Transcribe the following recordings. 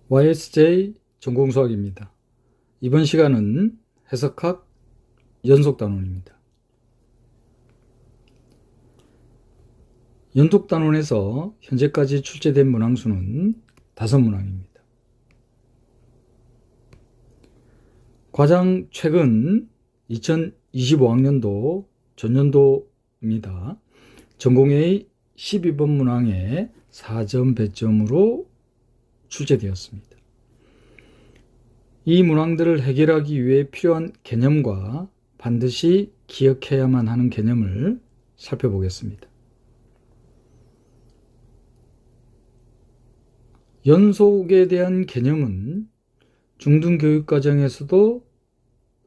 YSJ 전공수학입니다. 이번 시간은 해석학 연속단원입니다. 연속단원에서 현재까지 출제된 문항수는 5문항입니다. 가장 최근 2025학년도 전년도입니다. 전공의 12번 문항에 4점 배점으로 출제되었습니다. 이 문항들을 해결하기 위해 필요한 개념과 반드시 기억해야만 하는 개념을 살펴보겠습니다. 연속에 대한 개념은 중등교육과정에서도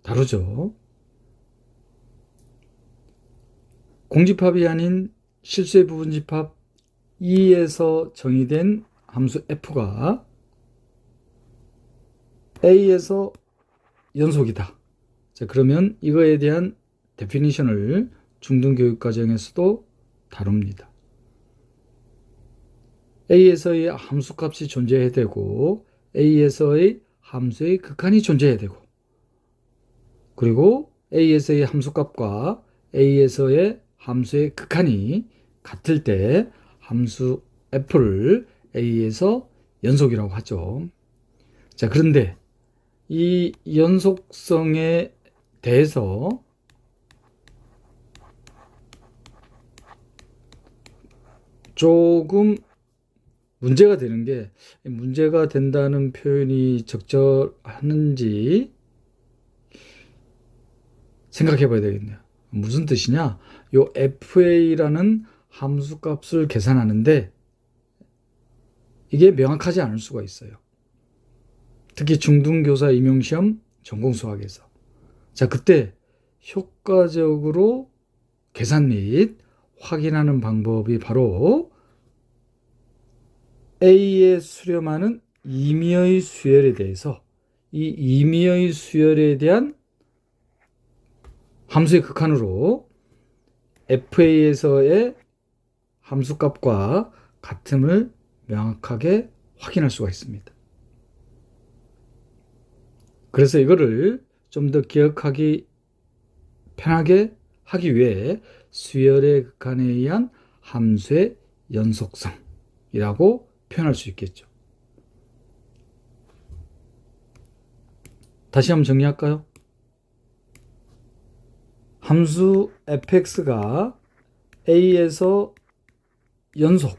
다루죠. 공집합이 아닌 실수의 부분집합 E에서 정의된 함수 F가 A에서 연속이다. 자, 그러면 이거에 대한 데피니션을 중등교육과정에서도 다룹니다. A에서의 함수값이 존재해야 되고 A에서의 함수의 극한이 존재해야 되고, 그리고 A에서의 함수값과 A에서의 함수의 극한이 같을 때 함수 F를 A에서 연속이라고 하죠. 자, 그런데 이 연속성에 대해서 조금 문제가 되는 게, 문제가 된다는 표현이 적절하는지 생각해 봐야 되겠네요. 무슨 뜻이냐? 요 FA라는 함수값을 계산하는데 이게 명확하지 않을 수가 있어요. 특히 중등교사 임용시험 전공수학에서. 자, 그때 효과적으로 계산 및 확인하는 방법이 바로 A에 수렴하는 임의의 수열에 대해서, 이 임의의 수열에 대한 함수의 극한으로 FA에서의 함수값과 같음을 명확하게 확인할 수가 있습니다. 그래서 이거를 좀 더 기억하기 편하게 하기 위해 수열의 극한에 의한 함수의 연속성이라고 표현할 수 있겠죠. 다시 한번 정리할까요? 함수 fx가 a에서 연속,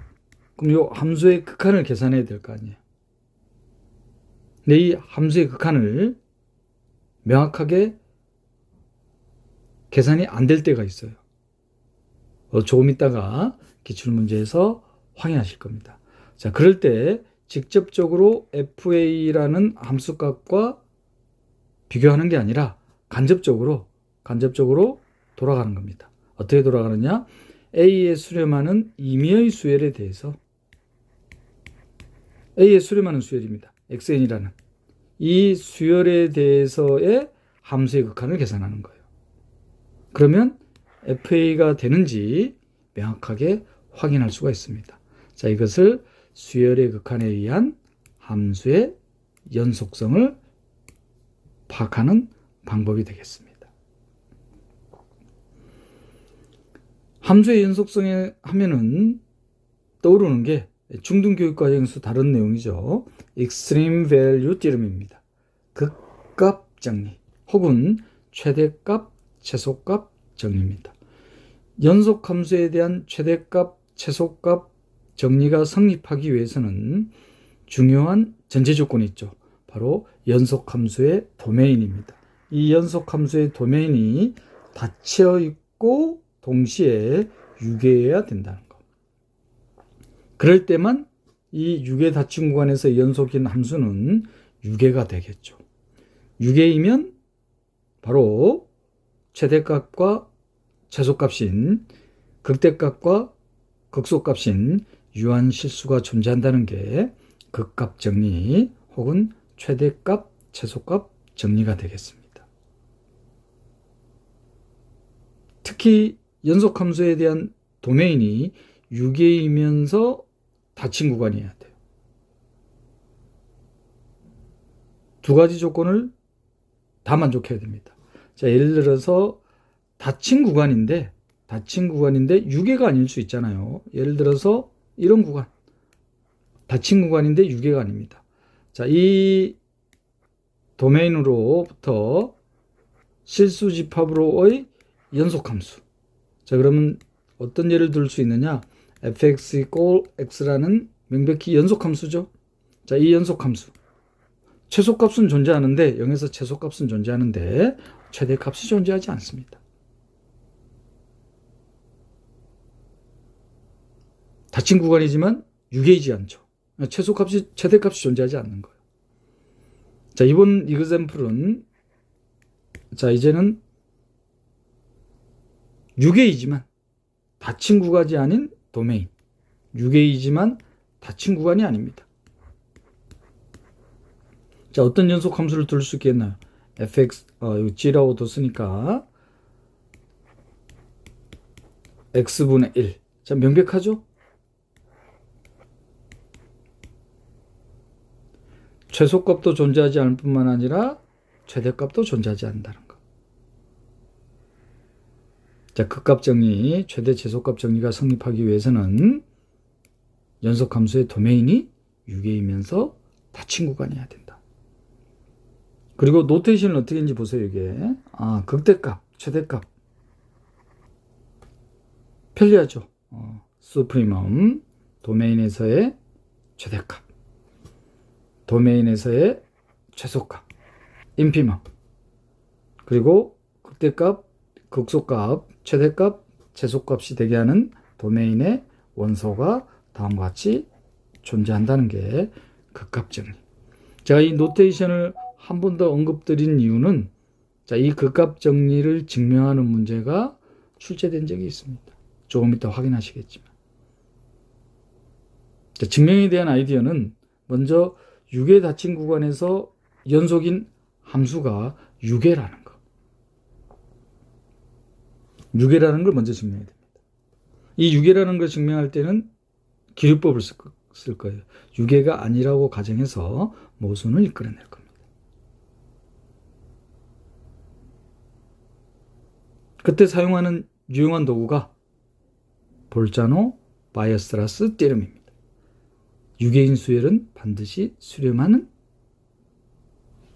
그럼 이 함수의 극한을 계산해야 될 거 아니에요. 근데 이 함수의 극한을 명확하게 계산이 안 될 때가 있어요. 조금 있다가 기출문제에서 확인하실 겁니다. 자, 그럴 때 직접적으로 fa라는 함수값과 비교하는 게 아니라 간접적으로 돌아가는 겁니다. 어떻게 돌아가느냐? A에 수렴하는 임의의 수열에 대해서, A에 수렴하는 수열입니다. xn이라는 이 수열에 대해서의 함수의 극한을 계산하는 거예요. 그러면 FA가 되는지 명확하게 확인할 수가 있습니다. 자, 이것을 수열의 극한에 의한 함수의 연속성을 파악하는 방법이 되겠습니다. 함수의 연속성에 하면은 떠오르는 게 중등교육과정에서 다른 내용이죠. extreme value theorem입니다. 극값 정리 혹은 최대값, 최소값 정리입니다. 연속함수에 대한 최대값, 최소값 정리가 성립하기 위해서는 중요한 전제 조건이 있죠. 바로 연속함수의 도메인입니다. 이 연속함수의 도메인이 닫혀 있고 동시에 유계해야 된다는 것. 그럴 때만 이 유계 닫힌 구간에서 연속인 함수는 유계가 되겠죠. 유계이면 바로 최대값과 최소값인 극대값과 극소값인 유한실수가 존재한다는 게 극값 정리 혹은 최대값, 최소값 정리가 되겠습니다. 특히 연속함수에 대한 도메인이 유계이면서 닫힌 구간이어야 돼요. 두 가지 조건을 다 만족해야 됩니다. 자, 예를 들어서 닫힌 구간인데 유계가 아닐 수 있잖아요. 예를 들어서 이런 구간, 닫힌 구간인데 유계가 아닙니다. 자, 이 도메인으로부터 실수 집합으로의 연속함수. 자, 그러면 어떤 예를 들 수 있느냐? fx = x라는 명백히 연속함수죠. 자, 이 연속함수. 최소값은 존재하는데 0에서 최소값은 존재하는데 최대값이 존재하지 않습니다. 닫힌 구간이지만 유계이지 않죠. 최대값이 존재하지 않는 거예요. 자, 이번 이그샘플은 자, 이제는 유계이지만 닫힌 구간이 아닌 도메인. 유계이지만 닫힌 구간이 아닙니다. 자, 어떤 연속 함수를 둘 수 있겠나요? fx, 이거 g라고 뒀으니까 x분의 1. 자, 명백하죠? 최소값도 존재하지 않을 뿐만 아니라 최대값도 존재하지 않는다는 거. 자, 극값 정리, 최대 최소값 정리가 성립하기 위해서는 연속함수의 도메인이 유계이면서 닫힌 구간이어야 된다. 그리고 노테이션은 어떻게 했는지 보세요, 이게. 극대값, 최대값. 편리하죠. 수프리멈, 도메인에서의 최대값. 도메인에서의 최소값, 인피멈. 그리고 극대값, 극소값, 최대값, 최소값이 되게 하는 도메인의 원소가 다음과 같이 존재한다는 게 극값 정리. 제가 이 노테이션을 한 번 더 언급드린 이유는 자, 이 극값 정리를 증명하는 문제가 출제된 적이 있습니다. 조금 이따 확인하시겠지만. 자, 증명에 대한 아이디어는 먼저 유계 닫힌 구간에서 연속인 함수가 유계라는 거. 유계라는 걸 먼저 증명해야 됩니다. 이 유계라는 걸 증명할 때는 기류법을 쓸 거예요. 유계가 아니라고 가정해서 모순을 이끌어낼 겁니다. 그때 사용하는 유용한 도구가 볼자노 바이어스트라스 테orem입니다. 유계인 수열은 반드시 수렴하는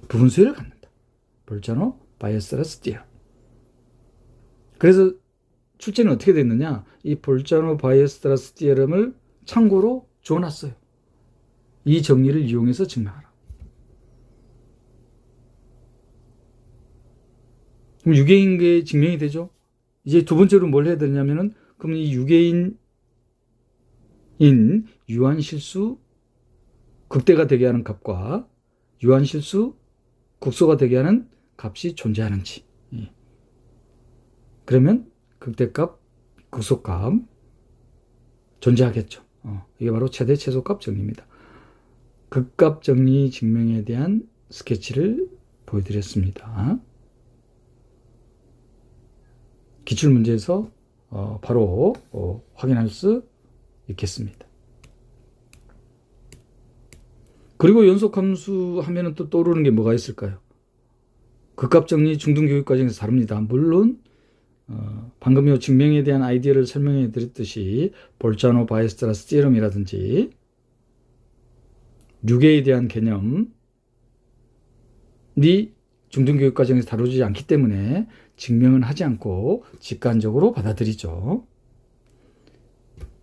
부분 수열을 갖는다. 볼자노 바이어스트라스 테orem. 그래서 출제는 어떻게 됐느냐? 이 볼자노 바이어스트라스 테orem을 참고로 줘놨어요. 이 정리를 이용해서 증명하라. 그럼 유계인 게 증명이 되죠? 이제 두 번째로 뭘 해야 되냐면은 그럼 이 유계인 유한실수 극대가 되게 하는 값과 유한실수 극소가 되게 하는 값이 존재하는지. 그러면 극대값, 극소값 존재하겠죠. 이게 바로 최대 최소값 정리입니다. 극값 정리 증명에 대한 스케치를 보여드렸습니다. 기출문제에서 바로 확인할 수 있겠습니다. 그리고 연속함수 하면은 또 떠오르는 게 뭐가 있을까요? 극값 정리 중등교육과정에서 다룹니다. 물론 방금 요 증명에 대한 아이디어를 설명해 드렸듯이 볼자노 바이어스트라스 테orem이라든지 유계에 대한 개념이 중등교육과정에서 다루지 않기 때문에 증명은 하지 않고 직관적으로 받아들이죠.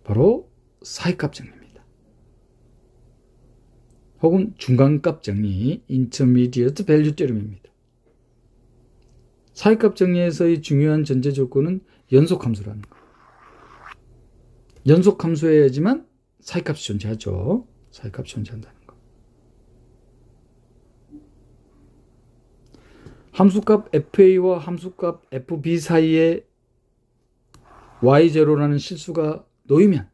바로 사이값 정리입니다. 혹은 중간값 정리, intermediate value theorem입니다. 사이값 정리에서의 중요한 전제 조건은 연속함수라는 거. 연속함수여야지만 사이값이 존재하죠. 사이값이 존재한다는 거. 함수값 fa와 함수값 fb 사이에 y0라는 실수가 놓이면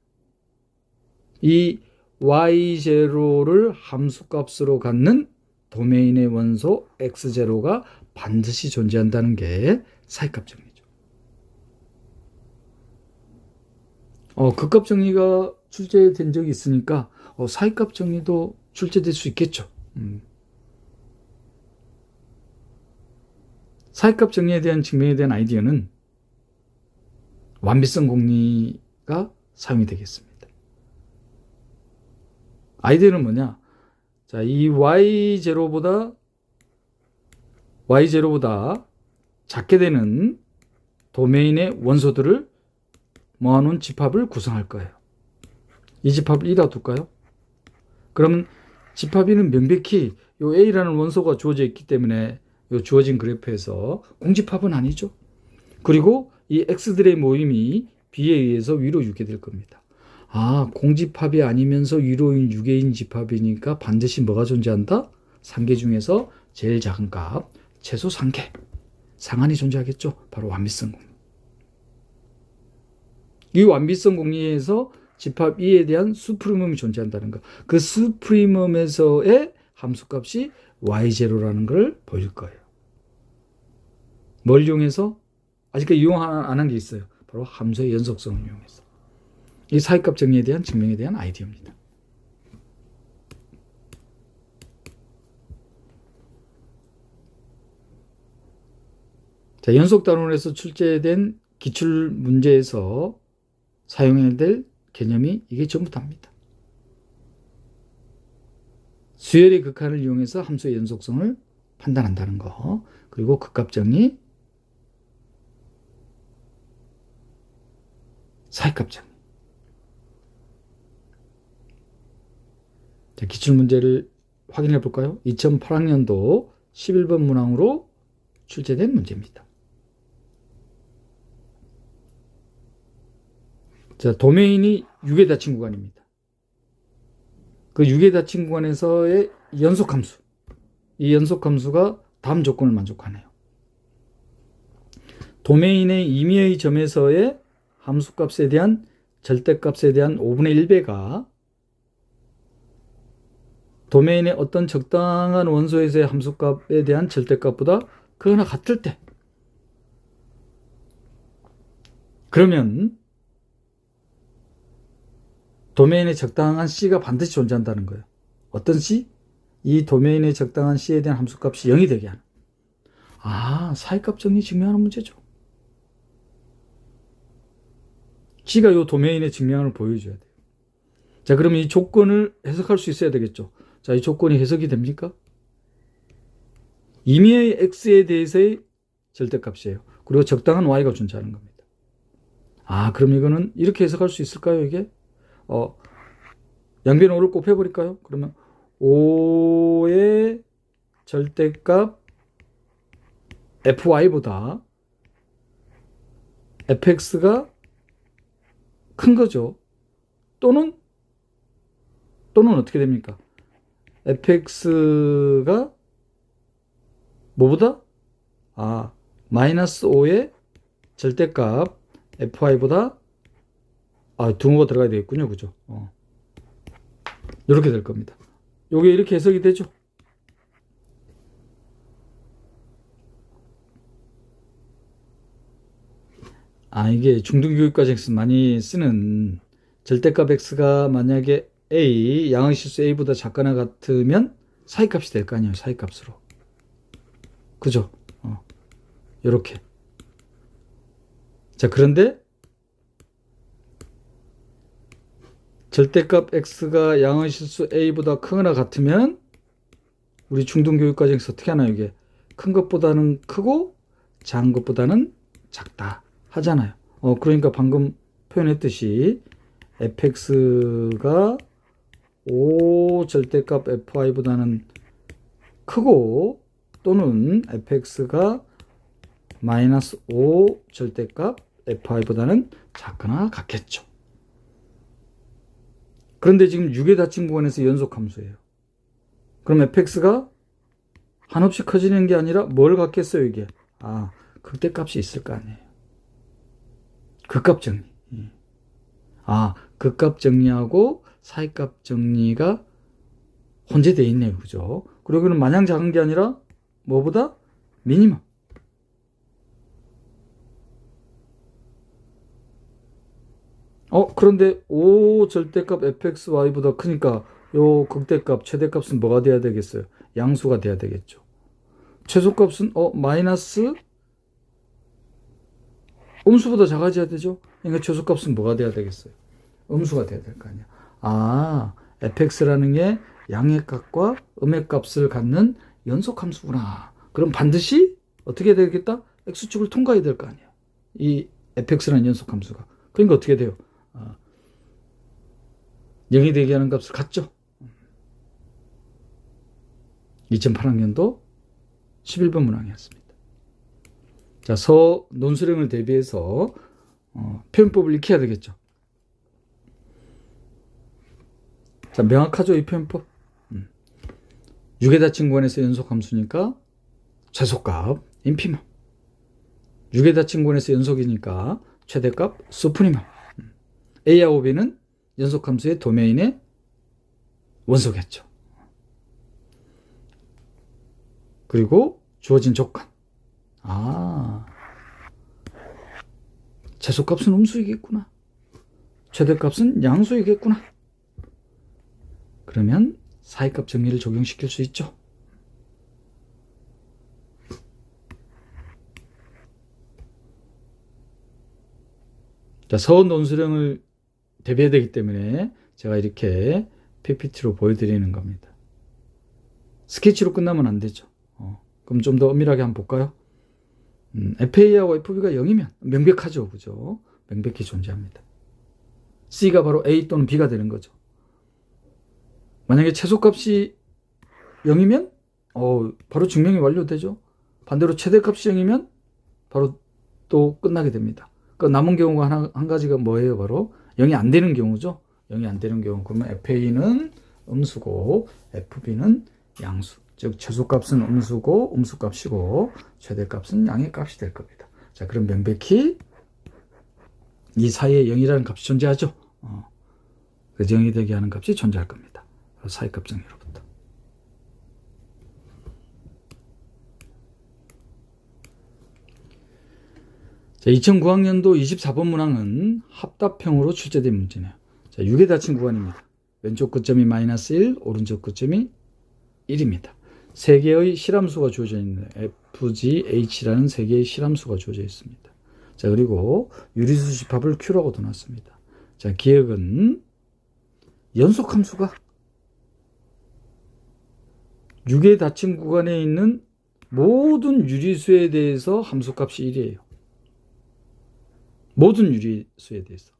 이 y0를 함수값으로 갖는 도메인의 원소 x0가 반드시 존재한다는 게 사이값 정리죠. 극값 정리가 출제된 적이 있으니까 사이값 정리도 출제될 수 있겠죠. 사이값 정리에 대한 증명에 대한 아이디어는 완비성 공리가 사용이 되겠습니다. 아이디어는 뭐냐? 자, 이 y0보다 작게 되는 도메인의 원소들을 모아놓은 집합을 구성할 거예요. 이 집합을 E라 둘까요? 그러면 집합 E는 명백히 요 A라는 원소가 주어져 있기 때문에 요 주어진 그래프에서 공집합은 아니죠. 그리고 이 X들의 모임이 B에 의해서 위로 유게 될 겁니다. 아, 공집합이 아니면서 위로인 유계인 집합이니까 반드시 뭐가 존재한다? 3개 중에서 제일 작은 값, 최소 3개. 상한이 존재하겠죠. 바로 완비성 공리. 이 완비성 공리에서 집합 E에 대한 수프리멈이 존재한다는 것. 그 수프리멈에서의 함수값이 y0라는 걸 보일 거예요. 뭘 이용해서? 아직까지 이용 안 한 게 있어요. 바로 함수의 연속성을 이용해서. 이 사이값 정리에 대한 증명에 대한 아이디어입니다. 자, 연속 단원에서 출제된 기출 문제에서 사용해야 될 개념이 이게 전부 다입니다. 수열의 극한을 이용해서 함수의 연속성을 판단한다는 거, 그리고 극값 정리, 사이값 정리. 자, 기출 문제를 확인해 볼까요? 2008학년도 11번 문항으로 출제된 문제입니다. 자, 도메인이 6의 닫힌 구간입니다. 그 6의 닫힌 구간에서의 연속함수. 이 연속함수가 다음 조건을 만족하네요. 도메인의 임의의 점에서의 함수값에 대한 절대값에 대한 5분의 1배가 도메인의 어떤 적당한 원소에서의 함수값에 대한 절대값보다 크거나 같을 때, 그러면 도메인의 적당한 C가 반드시 존재한다는 거예요. 어떤 C? 이 도메인의 적당한 C에 대한 함수값이 0이 되게 하는. 아, 사이값 정리 증명하는 문제죠. C가 이 도메인의 증명을 보여줘야 돼요. 자, 그러면 이 조건을 해석할 수 있어야 되겠죠. 자, 이 조건이 해석이 됩니까? 임의의 X에 대해서의 절대값이에요. 그리고 적당한 Y가 존재하는 겁니다. 아, 그럼 이거는 이렇게 해석할 수 있을까요, 이게? 양변 5를 곱해버릴까요? 그러면 5의 절대값 fy보다 fx가 큰 거죠. 또는 어떻게 됩니까? fx가 뭐보다? 마이너스 5의 절대값 fy보다 등호가 들어가야 되겠군요. 그죠? 이렇게 될 겁니다. 요게 이렇게 해석이 되죠. 이게 중등교육과정에서 많이 쓰는 절대값 x가 만약에 a, 양의실수 a보다 작거나 같으면 사이값이 될 거 아니에요. 사이값으로. 그죠? 요렇게. 자, 그런데 절대값 x가 양의실수 a보다 크거나 같으면 우리 중등교육과정에서 어떻게 하나요? 이게 큰 것보다는 크고 작은 것보다는 작다 하잖아요. 그러니까 방금 표현했듯이 fx가 5 절대값 fy보다는 크고 또는 fx가 마이너스 5 절대값 fy보다는 작거나 같겠죠. 그런데 지금 6의 닫힌 구간에서 연속함수예요. 그럼 fx가 한없이 커지는 게 아니라 뭘 갖겠어요, 이게? 극대값이 있을 거 아니에요. 극값 정리. 극값 정리하고 사이값 정리가 혼재되어 있네요. 그죠? 그리고 이건 마냥 작은 게 아니라 뭐보다? 미니멈. 그런데 5 절대값 fxy보다 크니까 요 극대값, 최대값은 뭐가 돼야 되겠어요? 양수가 돼야 되겠죠. 최소값은 마이너스 음수보다 작아져야 되죠. 그러니까 최소값은 뭐가 돼야 되겠어요? 음수가 돼야 될 거 아니야. 아, fx라는 게 양의 값과 음의 값을 갖는 연속함수구나. 그럼 반드시 어떻게 되겠다? x축을 통과해야 될 거 아니야. 이 fx라는 연속함수가. 그러니까 어떻게 돼요? 0이 되게 하는 값을 갖죠. 2008학년도 11번 문항이었습니다. 자, 논술형을 대비해서 표현법을 익혀야 되겠죠. 자, 명확하죠, 이 표현법. 6의 닫힌 구간에서 연속함수니까 최소값 인피만. 6의 닫힌 구간에서 연속이니까 최대값 수프니만. A하고 B는 연속함수의 도메인의 원소겠죠. 그리고 주어진 조건. 최소값은 음수이겠구나. 최대값은 양수이겠구나. 그러면 사이값 정리를 적용시킬 수 있죠. 자, 서원 논술형을 대비해야 되기 때문에 제가 이렇게 PPT로 보여드리는 겁니다. 스케치로 끝나면 안 되죠. 그럼 좀 더 엄밀하게 한번 볼까요? FA하고 FB가 0이면 명백하죠. 그죠? 명백히 존재합니다. C가 바로 A 또는 B가 되는 거죠. 만약에 최소값이 0이면 바로 증명이 완료되죠. 반대로 최대값이 0이면 바로 또 끝나게 됩니다. 그 남은 경우가 한 가지가 뭐예요? 바로 0이 안 되는 경우죠. 0이 안 되는 경우. 그러면 FA는 음수고 FB는 양수. 즉 최소값은 음수고 음수값이고 최대값은 양의 값이 될 겁니다. 자, 그럼 명백히 이 사이에 0이라는 값이 존재하죠. 그 0이 되게 하는 값이 존재할 겁니다. 사이값 정리로부터. 자, 2009학년도 24번 문항은 합답형으로 출제된 문제네요. 자, 6의 닫힌 구간입니다. 왼쪽 끝점이 -1, 오른쪽 끝점이 1입니다. 세 개의 실함수가 주어져 있는 FGH라는 세 개의 실함수가 주어져 있습니다. 자, 그리고 유리수 집합을 Q라고 둬놨습니다. 자, 기억은 연속함수가 6의 닫힌 구간에 있는 모든 유리수에 대해서 함수값이 1이에요. 모든 유리수에 대해서.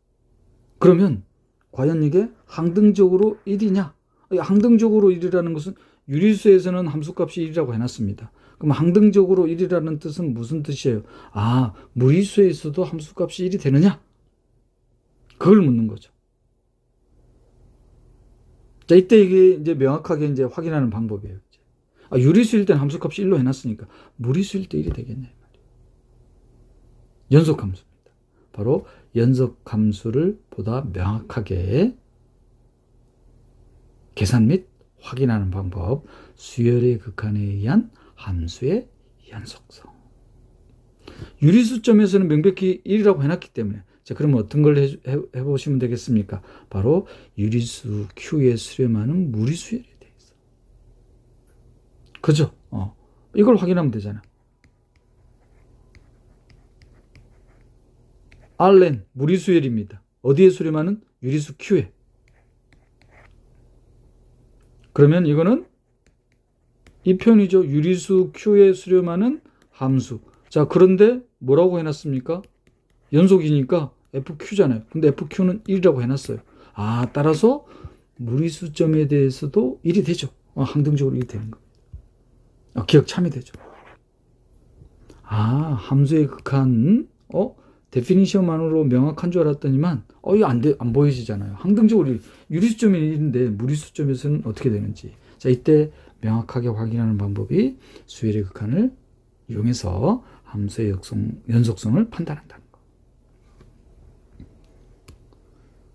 그러면 과연 이게 항등적으로 1이냐? 항등적으로 1이라는 것은 유리수에서는 함수값이 1이라고 해놨습니다. 그럼 항등적으로 1이라는 뜻은 무슨 뜻이에요? 무리수에서도 함수값이 1이 되느냐? 그걸 묻는 거죠. 자, 이때 이게 이제 명확하게 이제 확인하는 방법이에요. 유리수일 때는 함수값이 1로 해놨으니까 무리수일 때 1이 되겠네. 연속함수입니다. 바로 연속함수를 보다 명확하게 계산 및 확인하는 방법, 수열의 극한에 의한 함수의 연속성. 유리수점에서는 명백히 1이라고 해놨기 때문에, 자, 그러면 어떤 걸 해보시면 되겠습니까? 바로 유리수 Q에 수렴하는 무리수열이 돼 있어. 그죠? 이걸 확인하면 되잖아. Rn 무리수열입니다. 어디에 수렴하는? 유리수 Q에. 그러면 이거는 이 표현이죠. 유리수 Q에 수렴하는 함수. 자, 그런데 뭐라고 해놨습니까? 연속이니까 FQ잖아요. 근데 FQ는 1이라고 해놨어요. 따라서 무리수점에 대해서도 1이 되죠. 항등적으로 1이 되는 겁니다. 기억 참이 되죠. 함수의 극한, 데피니션만으로 명확한 줄 알았더니만, 이거 안 보여지잖아요. 항등적으로 유리수점이 1인데 무리수점에서는 어떻게 되는지. 자, 이때 명확하게 확인하는 방법이 수열의 극한을 이용해서 함수의 연속성을 판단한다는 거.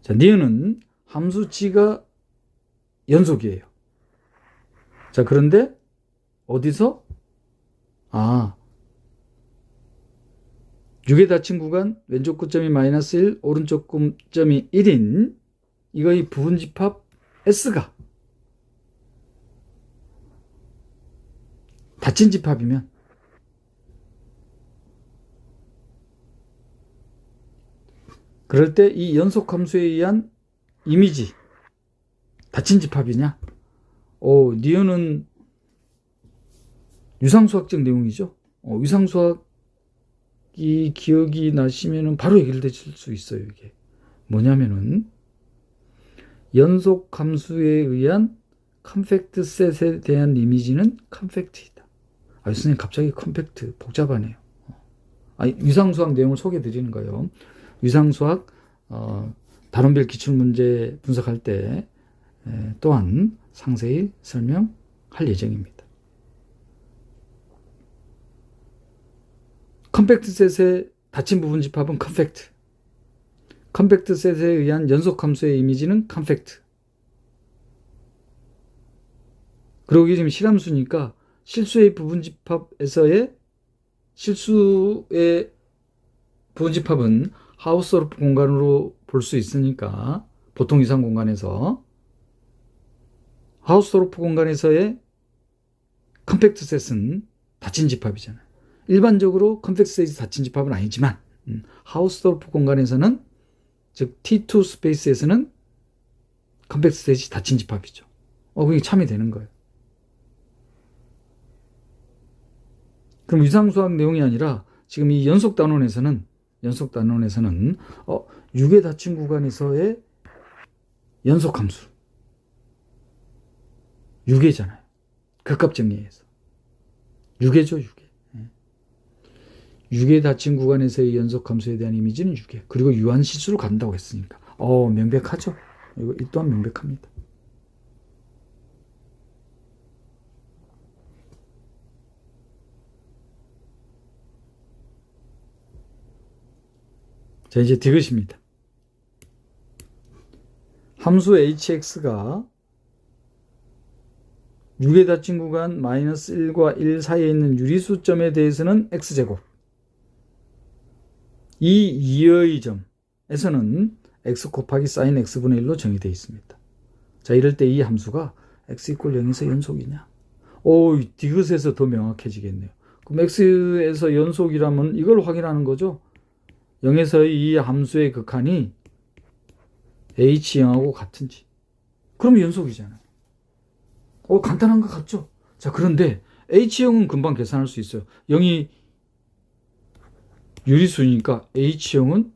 자, 니은은 함수 G가 연속이에요. 자, 그런데 어디서? 6의 닫힌 구간, 왼쪽 끝점이 -1, 오른쪽 끝점이 1인 이거의 부분집합 S가 닫힌 집합이면 그럴 때 이 연속함수에 의한 이미지 닫힌 집합이냐? 니은은 유상수학적 내용이죠. 유상수학이 기억이 나시면은 바로 해결되실 수 있어요. 이게 뭐냐면은 연속함수에 의한 컴팩트 셋에 대한 이미지는 컴팩트이다. 선생님 갑자기 컴팩트 복잡하네요. 유상수학 내용을 소개해 드리는 거예요. 유상수학 단원별 기출문제 분석할 때 또한 상세히 설명할 예정입니다. 컴팩트 셋의 닫힌 부분 집합은 컴팩트. 컴팩트 셋에 의한 연속함수의 이미지는 컴팩트. 그리고 이게 지금 실함수니까 실수의 부분 집합에서의 실수의 부분 집합은 하우스홀프 공간으로 볼 수 있으니까 보통 이상 공간에서 하우스홀프 공간에서의 컴팩트 셋은 닫힌 집합이잖아요. 일반적으로 컴팩트 셋이 닫힌 집합은 아니지만 하우스홀프 공간에서는 즉 T2 스페이스에서는 컴팩트 셋이 닫힌 집합이죠. 그게 참이 되는 거예요. 그럼 유상수학 내용이 아니라 지금 이 연속 단원에서는 6의 닫힌 구간에서의 연속함수 6개잖아요. 극값 정리해서 6개죠. 6의 닫힌 구간에서의 연속함수에 대한 이미지는 6개. 그리고 유한실수를 간다고 했으니까 명백하죠. 이 또한 명백합니다. 자, 이제 디귿입니다. 함수 hx가 6의 닫힌 구간 -1과 1 사이에 있는 유리수점에 대해서는 x제곱. 이 2의 점에서는 x 곱하기 sin x분의 1로 정의되어 있습니다. 자, 이럴 때 이 함수가 x = 0에서 연속이냐? 디귿에서 더 명확해지겠네요. 그럼 x에서 연속이라면 이걸 확인하는 거죠. 0에서의 이 함수의 극한이 h0하고 같은지. 그럼 연속이잖아요. 간단한 것 같죠? 자, 그런데 h0은 금방 계산할 수 있어요. 0이 유리수니까 h0은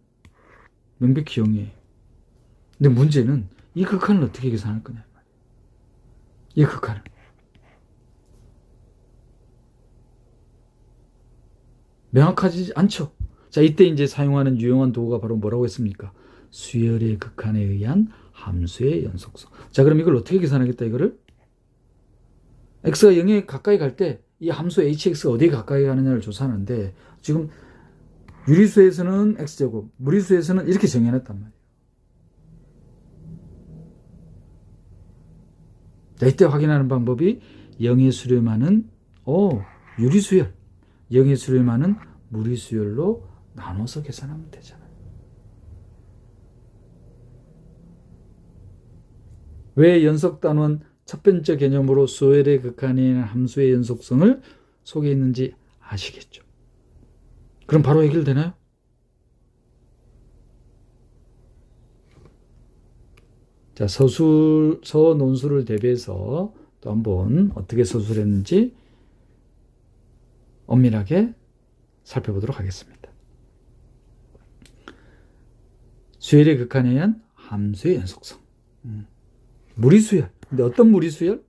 명백히 0이에요. 근데 문제는 이 극한을 어떻게 계산할 거냐. 이 극한을. 명확하지 않죠? 자, 이때 이제 사용하는 유용한 도구가 바로 뭐라고 했습니까? 수열의 극한에 의한 함수의 연속성. 자, 그럼 이걸 어떻게 계산하겠다, 이거를? x가 0에 가까이 갈 때 이 함수 hx가 어디에 가까이 가느냐를 조사하는데 지금 유리수에서는 x제곱, 무리수에서는 이렇게 정해놨단 말이에요. 자, 이때 확인하는 방법이 0의 수렴하는 유리수열, 0의 수렴하는 무리수열로 나눠서 계산하면 되잖아요. 왜 연속단원 첫 번째 개념으로 수열의 극한인 함수의 연속성을 소개했는지 아시겠죠? 그럼 바로 해결되나요? 자, 서논술을 대비해서 또 한번 어떻게 서술했는지 엄밀하게 살펴보도록 하겠습니다. 수열의 극한에 의한 함수의 연속성. 무리수열. 근데 어떤 무리수열?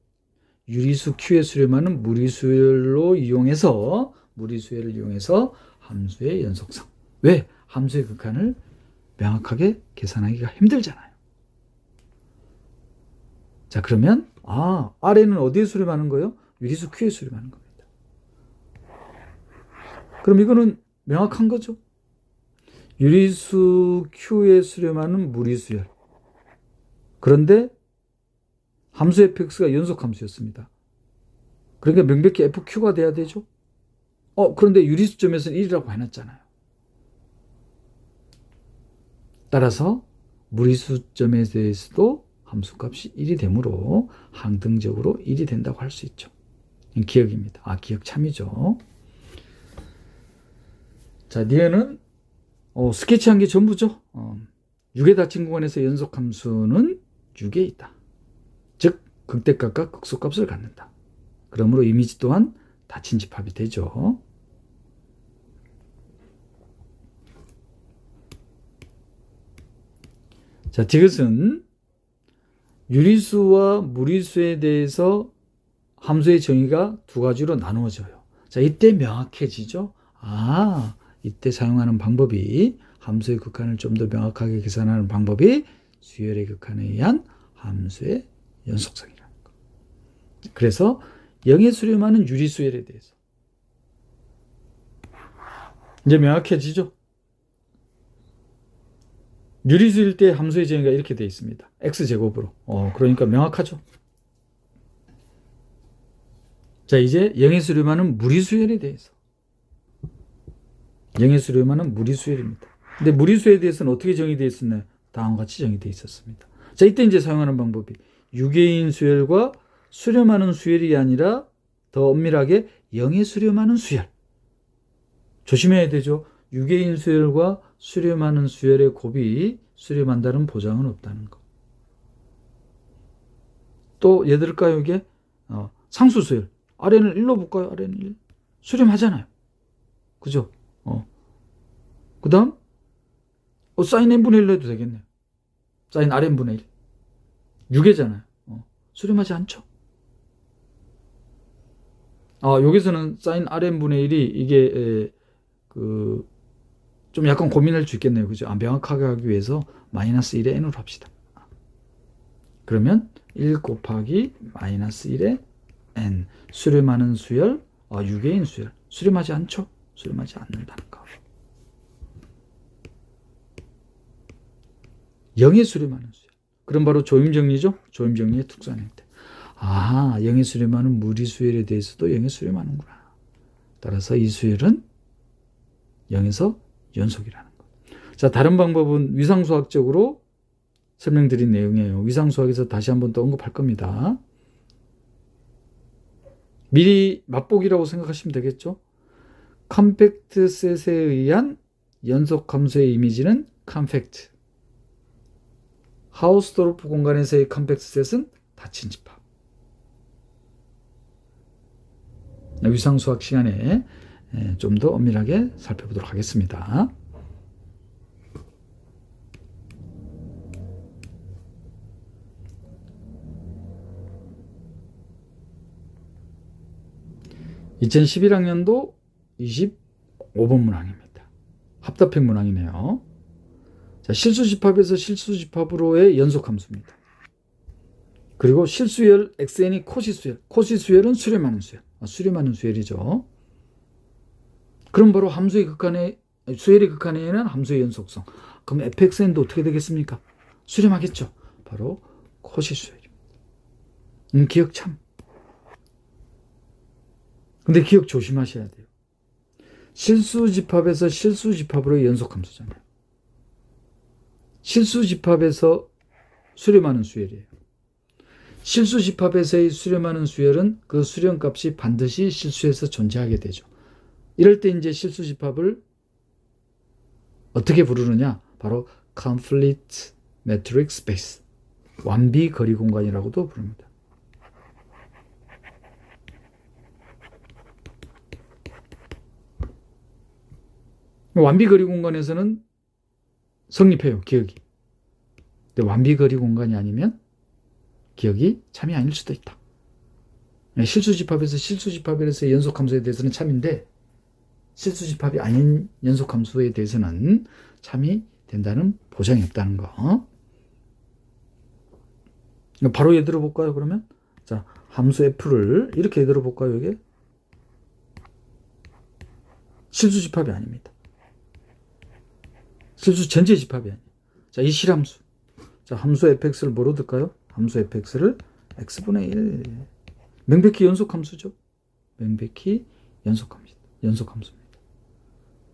유리수 Q에 수렴하는 무리수열로 이용해서 무리수열을 이용해서 함수의 연속성. 왜? 함수의 극한을 명확하게 계산하기가 힘들잖아요. 자, 그러면 R에는 어디에 수렴하는 거예요? 유리수 Q에 수렴하는 겁니다. 그럼 이거는 명확한 거죠. 유리수 Q에 수렴하는 무리수열. 그런데 함수 fx가 연속함수였습니다. 그러니까 명백히 fq가 돼야 되죠. 그런데 유리수점에서는 1이라고 해놨잖아요. 따라서 무리수점에 대해서도 함수값이 1이 되므로 항등적으로 1이 된다고 할 수 있죠. 기억입니다. 기억 참이죠. 자, 니은은 스케치한 게 전부죠. 6의 닫힌 공간에서 연속함수는 6에 있다. 즉 극대값과 극소값을 갖는다. 그러므로 이미지 또한 닫힌 집합이 되죠. 자, 디귿은 유리수와 무리수에 대해서 함수의 정의가 두 가지로 나누어져요. 자, 이때 명확해지죠. 이때 사용하는 방법이, 함수의 극한을 좀 더 명확하게 계산하는 방법이 수열의 극한에 의한 함수의 연속성이라는 거. 그래서 0에 수렴하는 유리수열에 대해서 이제 명확해지죠. 유리수일 때 함수의 정의가 이렇게 되어 있습니다. x제곱으로. 그러니까 명확하죠. 자, 이제 0에 수렴하는 무리수열에 대해서. 0에 수렴하는 무리수열입니다. 근데 무리수에 대해서는 어떻게 정의되어 있었나요? 다음과 같이 정의되어 있었습니다. 자, 이때 이제 사용하는 방법이 6회인 수열과 수렴하는 수열이 아니라 더 엄밀하게 0에 수렴하는 수열. 조심해야 되죠. 6회인 수열과 수렴하는 수열의 곱이 수렴한다는 보장은 없다는 거. 또 예를 들까요? 이게 상수수열. Rn을 1로 볼까요? Rn을 1. 수렴하잖아요. 그죠? 그 다음 sin n분의 1로 해도 되겠네요. sin Rn분의 1. 6회잖아요. 수렴하지 않죠? 여기서는 sin Rn분의 1이 이게 좀 약간 고민할 수 있겠네요. 그죠? 명확하게 하기 위해서 마이너스 1의 n으로 합시다. 그러면 1 곱하기 마이너스 1의 n. 수렴하는 수열, 6회인 수열. 수렴하지 않죠? 수렴하지 않는다는 거. 0에 수렴하는 수열. 그럼 바로 조임정리죠? 조임정리의 특수한 형태. 0에 수렴하는 무리수열에 대해서도 0에 수렴하는구나. 따라서 이 수열은 0에서 연속이라는 것. 자, 다른 방법은 위상수학적으로 설명드린 내용이에요. 위상수학에서 다시 한번 또 언급할 겁니다. 미리 맛보기라고 생각하시면 되겠죠. 컴팩트 셋에 의한 연속함수의 이미지는 컴팩트. 하우스도르프 공간에서의 컴팩트 셋은 닫힌 집합. 위상수학 시간에 좀 더 엄밀하게 살펴보도록 하겠습니다. (2011학년도) 25번 문항입니다. 합답형 문항이네요. 자, 실수집합에서 실수집합으로의 연속함수입니다. 그리고 실수열 xn이 코시수열. 코시수열은 수렴하는 수열. 수렴하는 수열이죠. 그럼 바로 함수의 극한에, 수열의 극한에는 함수의 연속성. 그럼 fxn도 어떻게 되겠습니까? 수렴하겠죠. 바로 코시수열입니다. 기억 참. 근데 기억 조심하셔야 돼요. 실수집합에서 실수집합으로 연속함수잖아요. 실수집합에서 수렴하는 수열이에요. 실수집합에서의 수렴하는 수열은 그 수렴값이 반드시 실수에서 존재하게 되죠. 이럴 때 이제 실수집합을 어떻게 부르느냐? 바로 complete metric space, 완비 거리 공간이라고도 부릅니다. 완비 거리 공간에서는 성립해요, 기억이. 근데 완비 거리 공간이 아니면 기억이 참이 아닐 수도 있다. 실수집합에서 실수집합에서의 연속함수에 대해서는 참인데 실수집합이 아닌 연속함수에 대해서는 참이 된다는 보장이 없다는 거. 바로 예를 들어볼까요, 그러면? 자, 함수 f를 이렇게 예를 들어볼까요, 이게? 실수집합이 아닙니다. 실수 전체 집합이 아니에요. 자, 이 실함수. 자, 함수 fx를 뭐로 둘까요? 함수 fx를 x분의 1. 명백히 연속함수죠. 명백히 연속함수입니다.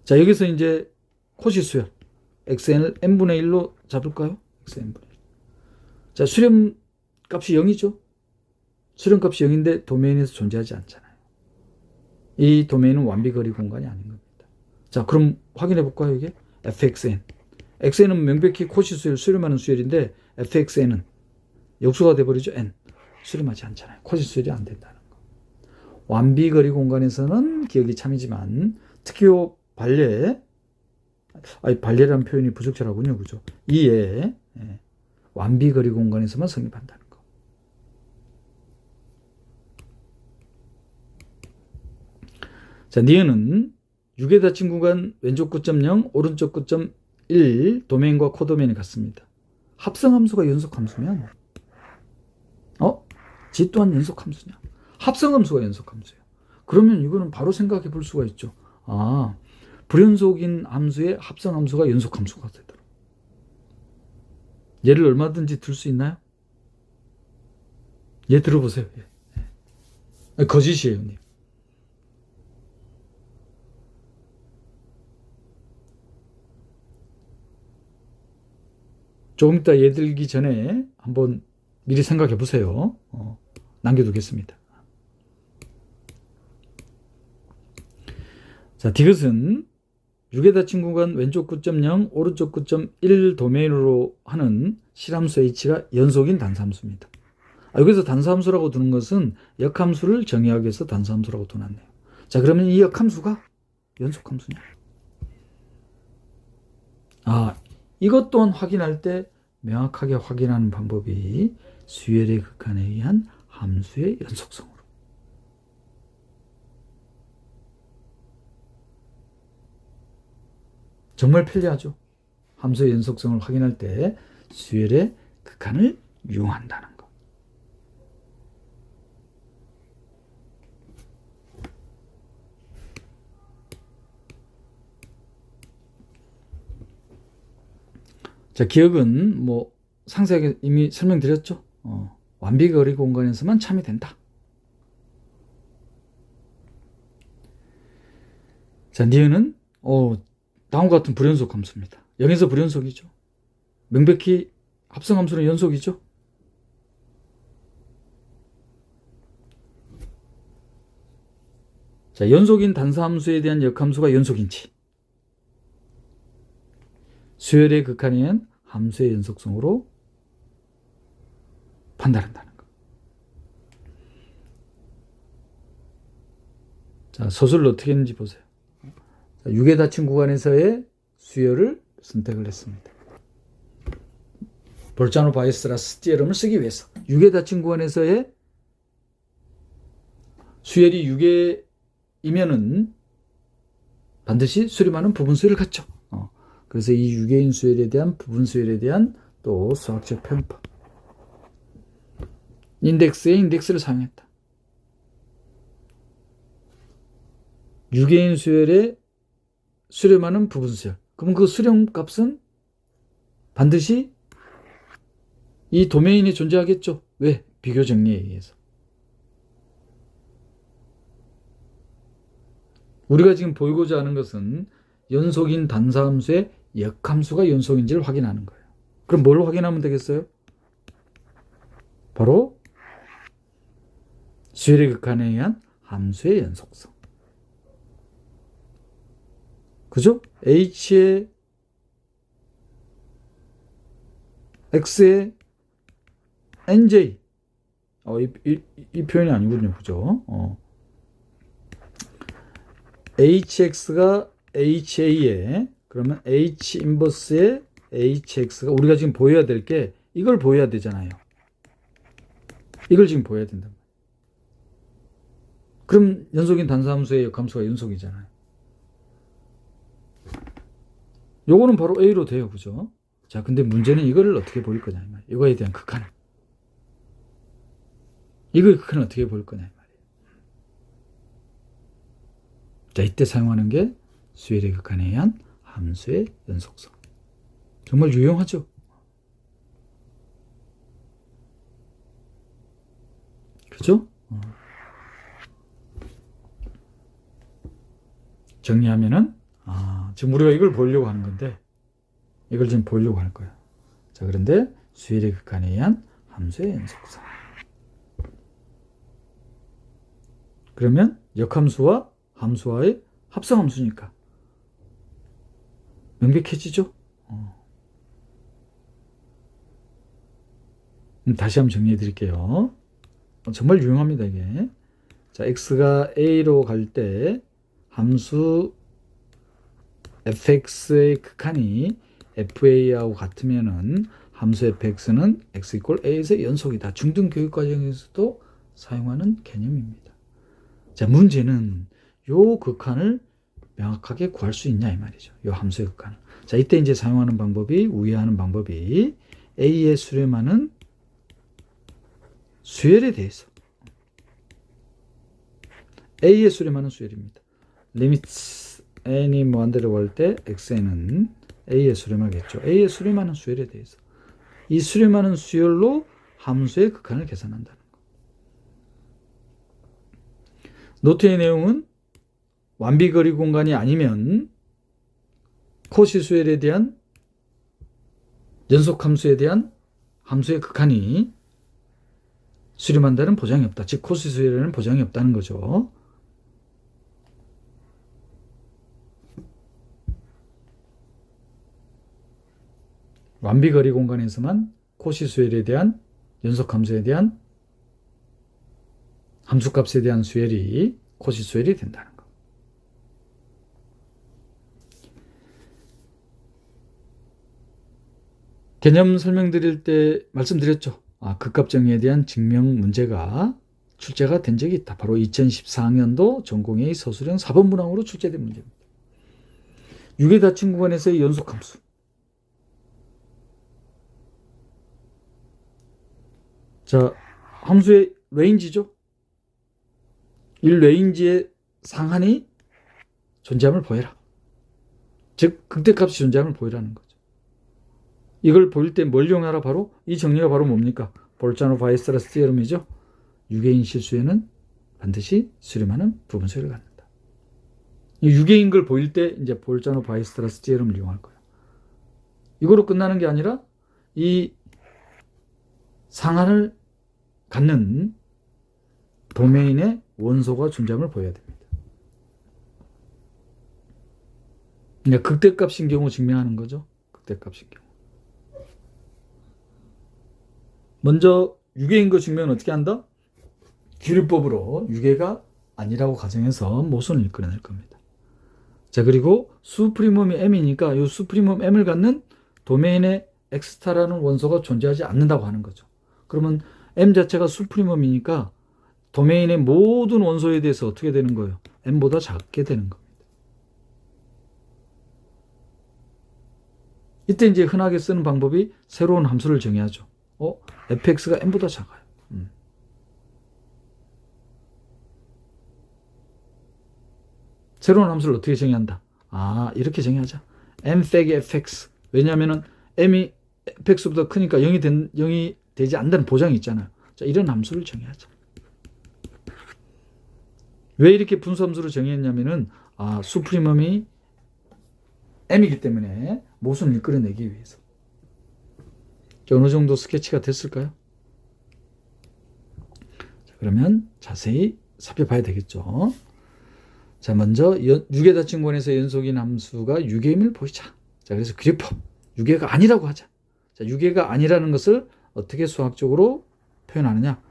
자, 여기서 이제 코시수열 xn을 n분의 1로 잡을까요? xn분의 1. 자, 수렴값이 0이죠. 수렴값이 0인데 도메인에서 존재하지 않잖아요. 이 도메인은 완비거리 공간이 아닌 겁니다. 자, 그럼 확인해 볼까요, 이게? fxn. xn은 명백히 코시수열, 수렴하는 수열인데 fxn은 역수가 돼버리죠. n. 수렴하지 않잖아요. 코시수열이 안 된다는 거. 완비거리 공간에서는 기억이 참이지만 특히 반례라는 표현이 부적절하군요. 그죠? 이에 완비거리 공간에서만 성립한다는 거. 자, 니은은 6의 닫힌 구간 왼쪽 끝점 0, 오른쪽 끝점 1 도메인과 코도메인이 같습니다. 합성함수가 연속함수면 지 또한 연속함수냐? 합성함수가 연속함수예요. 그러면 이거는 바로 생각해 볼 수가 있죠. 불연속인 함수의 합성함수가 연속함수가 되도록. 얘를 얼마든지 들 수 있나요? 얘 들어보세요. 거짓이에요. 님. 조금 이따 얘 들기 전에 한번 미리 생각해 보세요. 남겨두겠습니다. 자, 디귿은 6의 닫힌 구간 왼쪽 끝점 0, 오른쪽 끝점 1 도메인으로 하는 실함수 h가 연속인 단수함수입니다. 여기서 단수함수라고 두는 것은 역함수를 정의하기 위해서 단수함수라고 두놨네요. 자, 그러면 이 역함수가 연속함수냐? 이것 또한 확인할 때 명확하게 확인하는 방법이 수열의 극한에 의한 함수의 연속성으로. 정말 편리하죠. 함수의 연속성을 확인할 때 수열의 극한을 이용한다는 것. 자, 기억은 상세하게 이미 설명드렸죠. 완비거리 공간에서만 참이 된다. 자, 니은은 다음과 같은 불연속 함수입니다. 0에서 불연속이죠. 명백히 합성함수는 연속이죠. 자, 연속인 단수함수에 대한 역함수가 연속인지, 수열의 극한인 함수의 연속성으로 판단한다는 것. 자, 서술을 어떻게 했는지 보세요. 6의 닫힌 구간에서의 수열을 선택을 했습니다. 볼자노 바이스트라스 티어럼을 쓰기 위해서 6의 닫힌 구간에서의 수열이 6개이면은 반드시 수렴하는 부분 수열을 갖죠. 그래서 이 6개인 수열에 대한 부분 수열에 대한 또 수학적 표현법. 인덱스에 인덱스를 사용했다. 6개인 수열에 수렴하는 부분 수열. 그럼 그 수렴 값은 반드시 이 도메인에 존재하겠죠. 왜? 비교 정리에 의해서. 우리가 지금 보이고자 하는 것은 연속인 단수함수의 역함수가 연속인지를 확인하는 거예요. 그럼 뭘 확인하면 되겠어요? 바로 수열의 극한에 의한 함수의 연속성. 그죠? h의 x의 nj. 이 표현이 아니군요. 그죠? hx가 ha에 그러면 h 인버스의 hx가 우리가 지금 보여야 될 게 이걸 보여야 되잖아요. 이걸 지금 보여야 된다. 그럼 연속인 단수함수의 역함수가 연속이잖아요. 요거는 바로 A로 돼요. 그죠? 자, 근데 문제는 이거를 어떻게 보일 거냐. 이거에 대한 극한을. 이거의 극한을 어떻게 보일 거냐. 자, 이때 사용하는 게 수열의 극한에 의한 함수의 연속성. 정말 유용하죠? 그죠? 정리하면은 지금 우리가 이걸 보려고 하는 건데 이걸 지금 보려고 할 거예요. 자, 그런데 수열의 극한에 의한 함수의 연속성. 그러면 역함수와 함수와의 합성함수니까 명백해지죠? 다시 한번 정리해 드릴게요. 정말 유용합니다, 이게. 자, x가 a로 갈 때 함수 fx의 극한이 fa하고 같으면은 함수 fx는 x 이퀄 a에서 연속이다. 중등 교육 과정에서도 사용하는 개념입니다. 자, 문제는 요 극한을 명확하게 구할 수 있냐 이 말이죠. 요 함수의 극한을. 자, 이때 이제 사용하는 방법이 우회하는 방법이 a에 수렴하는 수열에 대해서 a에 수렴하는 수열입니다. limits n이 무한대로 갈 때 xn은 a에 수렴하겠죠. a에 수렴하는 수열에 대해서 이 수렴하는 수열로 함수의 극한을 계산한다는 거. 노트의 내용은 완비거리 공간이 아니면 코시 수열에 대한 연속함수에 대한 함수의 극한이 수렴한다는 보장이 없다. 즉 코시 수열에는 보장이 없다는 거죠. 완비거리 공간에서만 코시 수열에 대한 연속함수에 대한 함수값에 대한 수열이 코시 수열이 된다는 거. 개념 설명드릴 때 말씀드렸죠. 극값 정의에 대한 증명 문제가 출제가 된 적이 있다. 바로 2014학년도 전공의 서술형 4번 문항으로 출제된 문제입니다. 유괴 닫힌 구간에서의 연속함수. 자, 함수의 레인지죠. 이 레인지의 상한이 존재함을 보여라. 즉 극대값이 존재함을 보이라는 거죠. 이걸 보일 때 뭘 이용하라? 바로 이 정리가 바로 뭡니까? 볼자노-바이스트라스 티어럼이죠. 유괴인 실수에는 반드시 수렴하는 부분 수열을 갖는다. 이 유괴인 걸 보일 때 이제 볼자노-바이스트라스 티어럼을 이용할 거예요. 이거로 끝나는 게 아니라 이 상한을 갖는 도메인의 원소가 존재함을 보여야 됩니다. 그러니까 극대값인 경우 증명하는 거죠. 극대값인 경우. 먼저 유괴인 거 증명은 어떻게 한다? 규율법으로 유괴가 아니라고 가정해서 모순을 이끌어낼 겁니다. 자, 그리고 수프리멈이 m이니까 이 수프리멈 m을 갖는 도메인의 x타라는 원소가 존재하지 않는다고 하는 거죠. 그러면 m 자체가 수프리멈이니까 도메인의 모든 원소에 대해서 어떻게 되는 거예요? m보다 작게 되는 겁니다. 이때 이제 흔하게 쓰는 방법이 새로운 함수를 정의하죠. fx가 m보다 작아요. 새로운 함수를 어떻게 정의한다? 이렇게 정의하자. m 빼기 fx. 왜냐하면 m이 fx보다 크니까 0이 되지 않는다는 보장이 있잖아요. 자, 이런 함수를 정의하자. 왜 이렇게 분수함수로 정의했냐면은 수프리멈이 m이기 때문에 모순을 이끌어내기 위해서. 자, 어느 정도 스케치가 됐을까요? 자, 그러면 자세히 살펴봐야 되겠죠. 자, 먼저 유괴 닫힌 구간에서 연속인 함수가 유괴임을 보이자. 자, 그래서 그래프 유괴가 아니라고 하자. 자, 유괴가 아니라는 것을 어떻게 수학적으로 표현하느냐?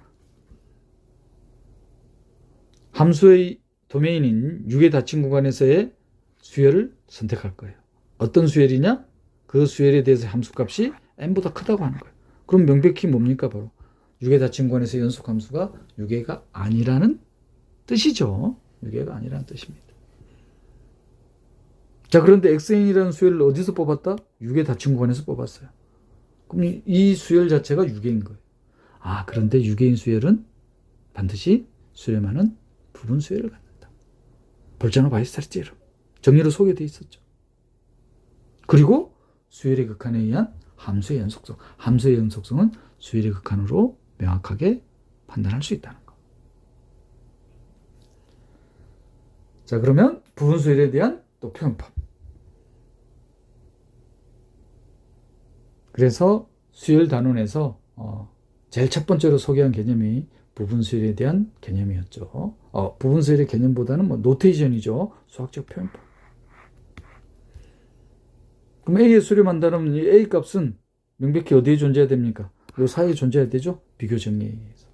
함수의 도메인인 유괴 닫힌 구간에서의 수열을 선택할 거예요. 어떤 수열이냐? 그 수열에 대해서 함수값이 m보다 크다고 하는 거예요. 그럼 명백히 뭡니까? 바로 유괴 닫힌 구간에서 연속함수가 유괴가 아니라는 뜻이죠. 유괴가 아니라는 뜻입니다. 자, 그런데 xn이라는 수열을 어디서 뽑았다? 유괴 닫힌 구간에서 뽑았어요. 그럼 이 수열 자체가 유괴인 거예요. 그런데 유괴인 수열은 반드시 수렴하는 부분 수열을 갖는다. 볼자노-바이스트라스 티어럼. 정리로 소개되어 있었죠. 그리고 수열의 극한에 의한 함수의 연속성. 함수의 연속성은 수열의 극한으로 명확하게 판단할 수 있다는 거. 자, 그러면 부분 수열에 대한 또 표현법. 그래서 수열 단원에서 제일 첫 번째로 소개한 개념이 부분 수열에 대한 개념이었죠. 부분 수열의 개념보다는 노테이션이죠. 수학적 표현법. 그럼 A에 수렴한다면 이 A 값은 명백히 어디에 존재해야 됩니까? 요 사이에 존재해야 되죠. 비교 정리에 의해서.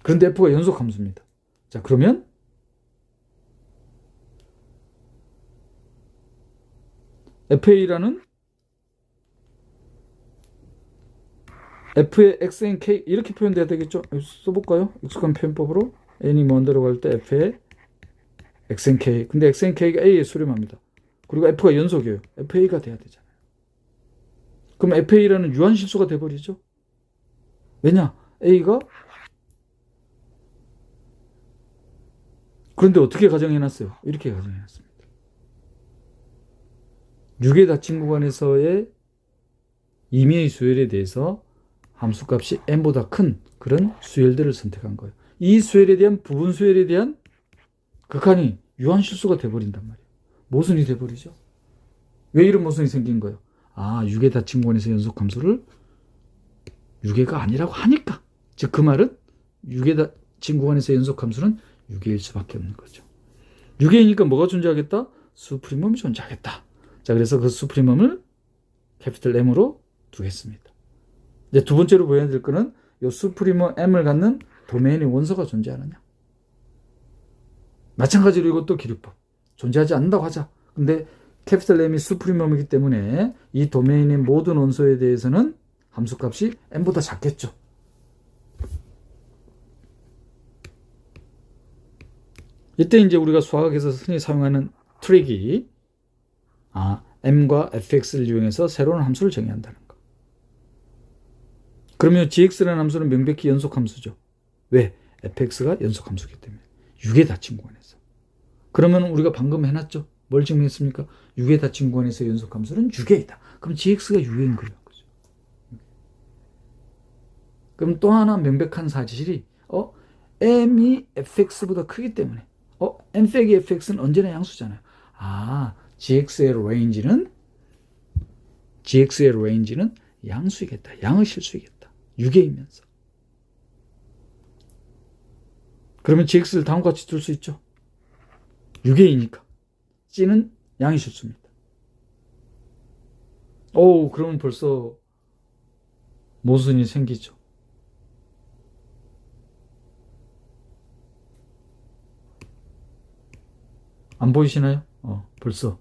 그런데 F가 연속 함수입니다. 자, 그러면 FA라는 F의 XN, K 이렇게 표현돼야 되겠죠? 써볼까요? 익숙한 표현법으로 N이 먼데로 갈 때 F의 XN, K. 근데 XN, K가 A에 수렴합니다. 그리고 F가 연속이에요. FA가 돼야 되잖아요. 그럼 FA라는 유한실수가 돼버리죠? 왜냐? A가 그런데 어떻게 가정해놨어요? 이렇게 가정해놨습니다. 6의 닫힌 구간에서의 임의의 수열에 대해서 함수값이 n보다 큰 그런 수열들을 선택한 거예요. 이 수열에 대한 부분 수열에 대한 극한이 유한실수가 돼버린단 말이에요. 모순이 돼버리죠. 왜 이런 모순이 생긴 거예요? 아, 6의 닫힌 구간에서 연속함수를 6의가 아니라고 하니까. 즉 그 말은 6의 닫힌 구간에서 연속함수는 6의일 수밖에 없는 거죠. 6의니까 뭐가 존재하겠다? 수프리멈이 존재하겠다. 자, 그래서 그 수프리멈을 캐피털 M으로 두겠습니다. 이제 두 번째로 보여야 될 거는 이 수프리멈 M을 갖는 도메인의 원소가 존재하느냐. 마찬가지로 이것도 기류법. 존재하지 않는다고 하자. 근데 캐피털 M이 수프리멈이기 때문에 이 도메인의 모든 원소에 대해서는 함수값이 M보다 작겠죠. 이때 이제 우리가 수학에서 흔히 사용하는 트릭이 M과 fx를 이용해서 새로운 함수를 정의한다는 거. 그러면 gx라는 함수는 명백히 연속함수죠. 왜? fx가 연속함수이기 때문에. 6의 닫힌 구간에서. 그러면 우리가 방금 해놨죠. 뭘 증명했습니까? 6의 닫힌 구간에서 연속함수는 6회이다. 그럼 gx가 6회인 거예요. 그럼 또 하나 명백한 사실이 m이 fx보다 크기 때문에 m 빼기 fx는 언제나 양수잖아요. gx의 레인지는 양수이겠다. 양의 실수이겠다. 6회이면서. 그러면 gx를 다음과 같이 둘 수 있죠. 6회이니까 c는 양의 실수입니다. 그러면 벌써 모순이 생기죠. 안 보이시나요? 벌써.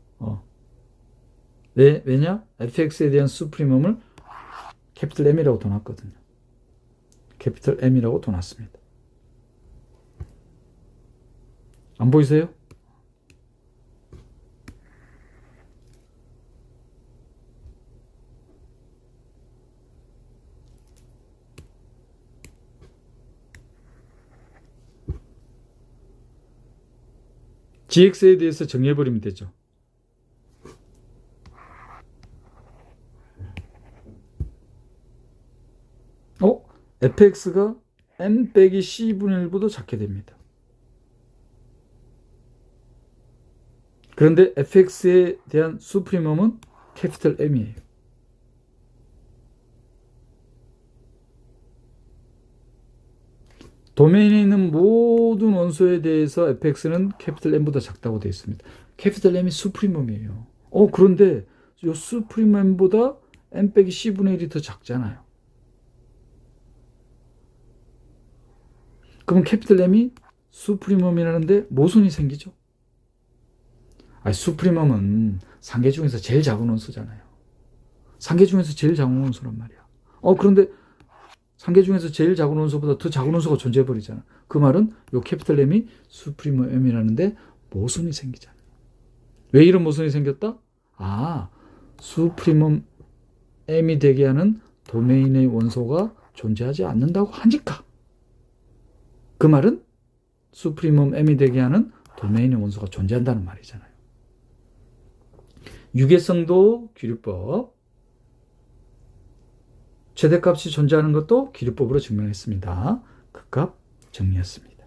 왜냐? fx에 대한 수프리멈을 캐피털 M이라고 둬놨거든요. 캐피털 M이라고 둬놨습니다. 안 보이세요? gx에 대해서 정의해버리면 되죠. fx가 m 빼기 c분의 1보다 작게 됩니다. 그런데 fx에 대한 수프리멈은 캐피털 M이에요. 도메인에 있는 모든 원소에 대해서 fx는 캐피털 M보다 작다고 되어 있습니다. 캐피털 M이 수프리멈이에요. 그런데 이 수프리멈보다 m 빼기 c분의 1이 더 작잖아요. 그럼 캐피털 M이 수프리멈이라는데 모순이 생기죠. 수프리멈은 상계 중에서 제일 작은 원소잖아요. 상계 중에서 제일 작은 원소란 말이야. 그런데 상계 중에서 제일 작은 원소보다 더 작은 원소가 존재해버리잖아. 그 말은 요 캐피털 M이 수프리멈 M이라는데 모순이 생기잖아요. 왜 이런 모순이 생겼다? 수프리멈 M이 되게 하는 도메인의 원소가 존재하지 않는다고 하니까. 그 말은 수프리멈 M이 되게 하는 도메인의 원소가 존재한다는 말이잖아요. 유계성도 기류법. 최대값이 존재하는 것도 기류법으로 증명했습니다. 그 값 정리했습니다.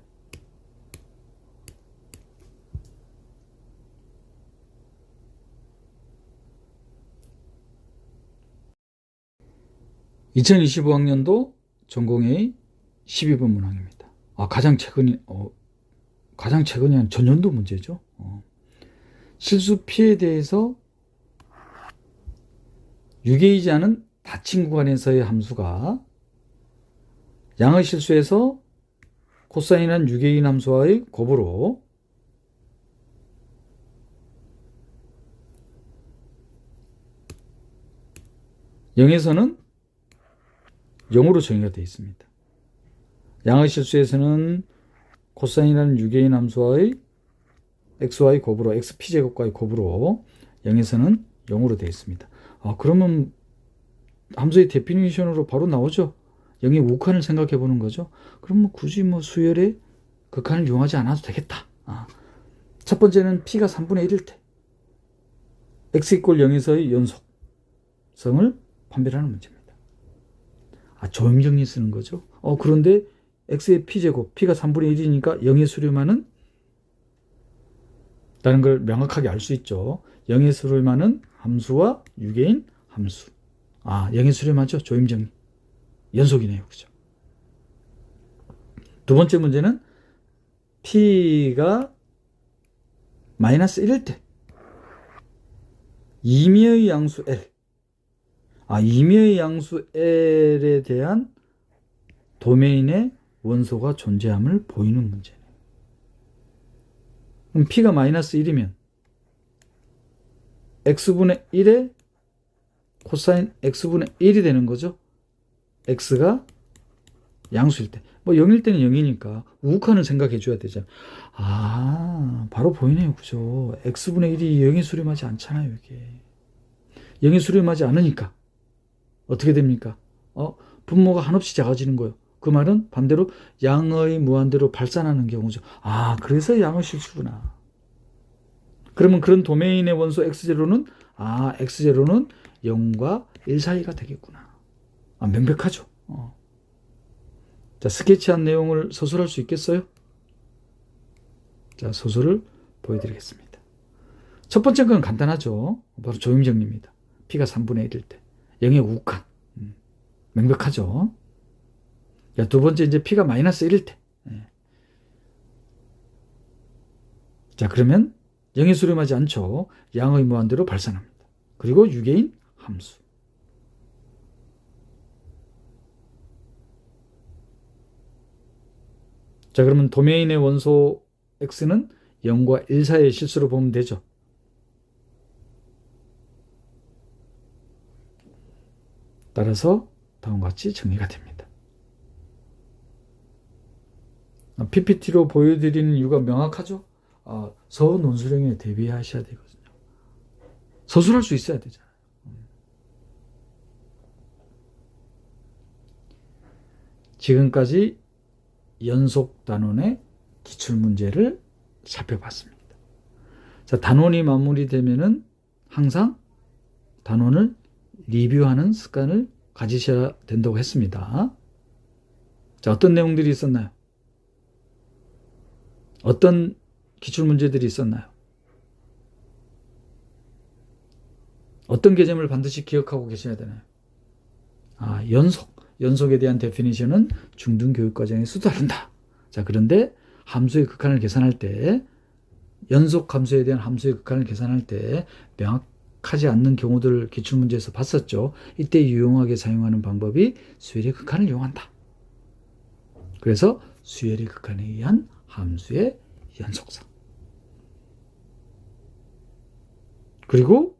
(2025학년도) 전공의 12번 문항입니다. 가장 최근이 한 전년도 문제죠. 실수 P에 대해서 유계이지 않은 닫힌 구간에서의 함수가 양의 실수에서 코사인이라는 유계인 함수와의 곱으로 영에서는 0으로 정의가 되어 있습니다. 양의 실수에서는 코사인이라는 유계인 함수와의 xy 곱으로 xp제곱과의 곱으로 0에서는 0으로 되어 있습니다. 그러면 함수의 데피니션으로 바로 나오죠. 0의 우칸을 생각해 보는 거죠. 그럼 굳이 수열의 극한을 이용하지 않아도 되겠다. 첫 번째는 p가 3분의 1일 때 x = 0에서의 연속성을 판별하는 문제입니다. 조임정리 쓰는 거죠. 그런데 x의 p제곱, p가 3분의 1이니까 0의 수렴하는 라는 걸 명확하게 알 수 있죠. 0의 수렴하는 함수와 유계인 함수. 0의 수렴하죠. 조임정리. 연속이네요. 그죠? 두 번째 문제는 p가 마이너스 1일 때 임의의 양수 L. 임의의 양수 L에 대한 도메인의 원소가 존재함을 보이는 문제네요. 그럼 p가 마이너스 1이면 x분의 1에 코사인 x분의 1이 되는 거죠. x가 양수일 때. 0일 때는 0이니까 우칸을 생각해 줘야 되잖아요. 바로 보이네요. 그죠? x분의 1이 0에 수렴하지 않잖아요. 이게 0에 수렴하지 않으니까 어떻게 됩니까? 분모가 한없이 작아지는 거예요. 그 말은 반대로 양의 무한대로 발산하는 경우죠. 그래서 양의 실수구나. 그러면 그런 도메인의 원소 x0는 x0는 0과 1 사이가 되겠구나. 명백하죠. 자, 스케치한 내용을 서술할 수 있겠어요? 자, 서술을 보여드리겠습니다. 첫 번째 건 간단하죠. 바로 조임정리입니다. p가 3분의 1일 때 0의 우칸. 명백하죠. 두 번째 이제 p가 마이너스 1일 때. 자, 그러면 0에 수렴하지 않죠. 양의 무한대로 발산합니다. 그리고 유계인 함수. 자, 그러면 도메인의 원소 x는 0과 1 사이의 실수로 보면 되죠. 따라서 다음과 같이 정리가 됩니다. PPT로 보여드리는 이유가 명확하죠? 서논술형에 대비하셔야 되거든요. 서술할 수 있어야 되잖아요. 지금까지 연속 단원의 기출문제를 살펴봤습니다. 자, 단원이 마무리되면은 항상 단원을 리뷰하는 습관을 가지셔야 된다고 했습니다. 자, 어떤 내용들이 있었나요? 어떤 기출문제들이 있었나요? 어떤 개념을 반드시 기억하고 계셔야 되나요? 연속에 대한 데피니션은 중등교육과정에서 다룬다. 자, 그런데 함수의 극한을 계산할 때, 연속 함수에 대한 함수의 극한을 계산할 때 명확하지 않는 경우들을 기출문제에서 봤었죠. 이때 유용하게 사용하는 방법이 수열의 극한을 이용한다. 그래서 수열의 극한에 의한 함수의 연속성. 그리고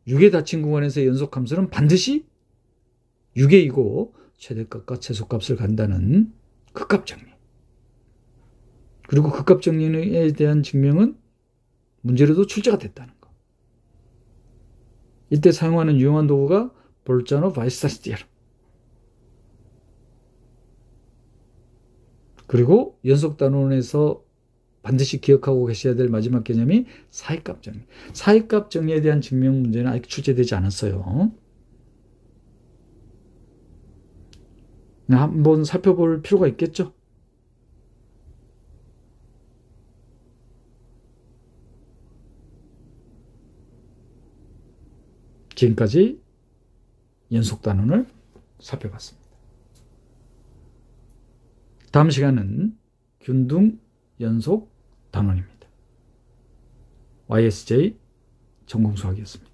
6의 닫힌 구간에서의 연속함수는 반드시 6의이고 최대값과 최소값을 간다는 극값정리. 그리고 극값정리에 대한 증명은 문제로도 출제가 됐다는 거. 이때 사용하는 유용한 도구가 볼자노-바이스타스 디아럼. 그리고 연속단원에서 반드시 기억하고 계셔야 될 마지막 개념이 사이값 정리. 사이값 정리에 대한 증명 문제는 아직 출제되지 않았어요. 한번 살펴볼 필요가 있겠죠? 지금까지 연속단원을 살펴봤습니다. 다음 시간은 균등 연속 단원입니다. YSJ 전공수학이었습니다.